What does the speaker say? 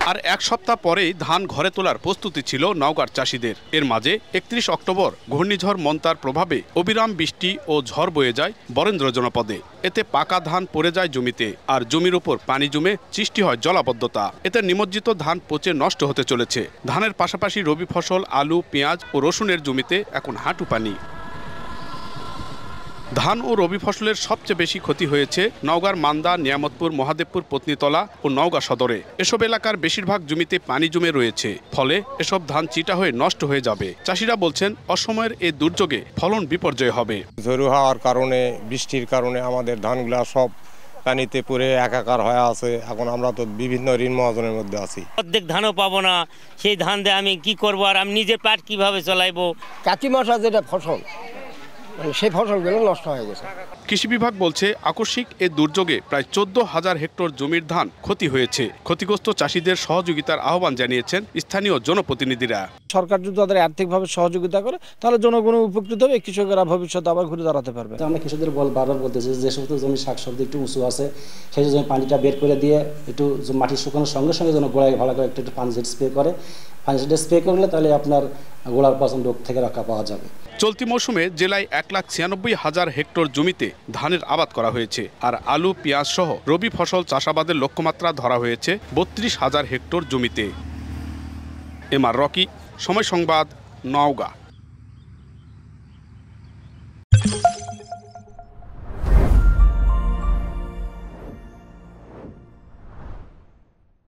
আর এক সপ্তাহ পরেই ধান ঘরে তোলার প্রস্তুতি ছিল নওগাঁর চাষিদের। এর মাঝে ৩১ অক্টোবর ঘূর্ণিঝড় মন্তার প্রভাবে অবিরাম বৃষ্টি ও ঝড় বয়ে যায় বরেন্দ্র জনপদে। এতে পাকা ধান পড়ে যায় জমিতে, আর জমির উপর পানি জমে সৃষ্টি হয় জলাবদ্ধতা। এতে নিমজ্জিত ধান পচে নষ্ট হতে চলেছে। ধানের পাশাপাশি রবি ফসল আলু, পেঁয়াজ ও রসুনের জমিতে এখন হাঁটু পানি। ধান ও রবি ফসলের সবচেয়ে বেশি ক্ষতি হয়েছে নওগাঁর মান্দা, নিয়ামতপুর, মহাদেবপুর, পত্নীতলা ও নওগাঁ সদরে। এসব এলাকার বেশিরভাগ জমিতে পানি জমে রয়েছে, ফলে এসব ধান চিটা হয়ে নষ্ট হয়ে যাবে। চাষিরা বলছেন, অসময়ের এই দুর্যোগে ফলন বিপর্যয় হবে। ঝড়ো হওয়ার কারণে, বৃষ্টির কারণে আমাদের ধানগুলা সব পানিতে পড়ে একাকার হয়ে আছে। এখন আমরা তো বিভিন্ন ঋণ মহাজনের মধ্যে আছি। অর্ধেক ধানও পাবো না, সেই ধান দিয়ে আমি কি করবো, আর আমি নিজের পেট কিভাবে চলাইবো। কাতি মাসা যেটা ফসল, সেই ফসলগুলো নষ্ট হয়ে গেছে। কৃষি বিভাগ বলছে, আকস্মিক এ দুর্যোগে প্রায় ১৪,০০০ হেক্টর জমির ধান ক্ষতি হয়েছে। ক্ষতিগ্রস্ত চাষিদের সহযোগিতার আহ্বান জানিয়েছেন স্থানীয় জনপ্রতিনিধিরা। সরকার যদি তাদের আর্থিকভাবে সহযোগিতা করে, তাহলে জনগণ উপকৃত হবে, কৃষকেরা ভবিষ্যতে আবার ঘুরে দাঁড়াতে পারবে। আমরা কৃষকদের বারবার বলতেছি, যে সমস্ত জমি শাকসবজি একটু উঁচু আছে, সেই জমি পানিটা বের করে দিয়ে একটু মাটি শুকানোর সঙ্গে সঙ্গে যেন গোড়ায় ভালো করে একটু পানিশিড স্প্রে করে। পানিশিড স্প্রে করলে তাহলে আপনার গোড়ার পচন রোগ থেকে রক্ষা পাওয়া যাবে। চলতি মৌসুমে জেলায় ১,৯৬,০০০ হেক্টর জমিতে ধানের আবাদ করা হয়েছে, আর আলু, পেঁয়াজ সহ রবি ফসল চাষাবাদের লক্ষ্যমাত্রা ধরা হয়েছে ৩২,০০০ হেক্টর জমিতে। এমআর রকি, সময় সংবাদ, নওগাঁ।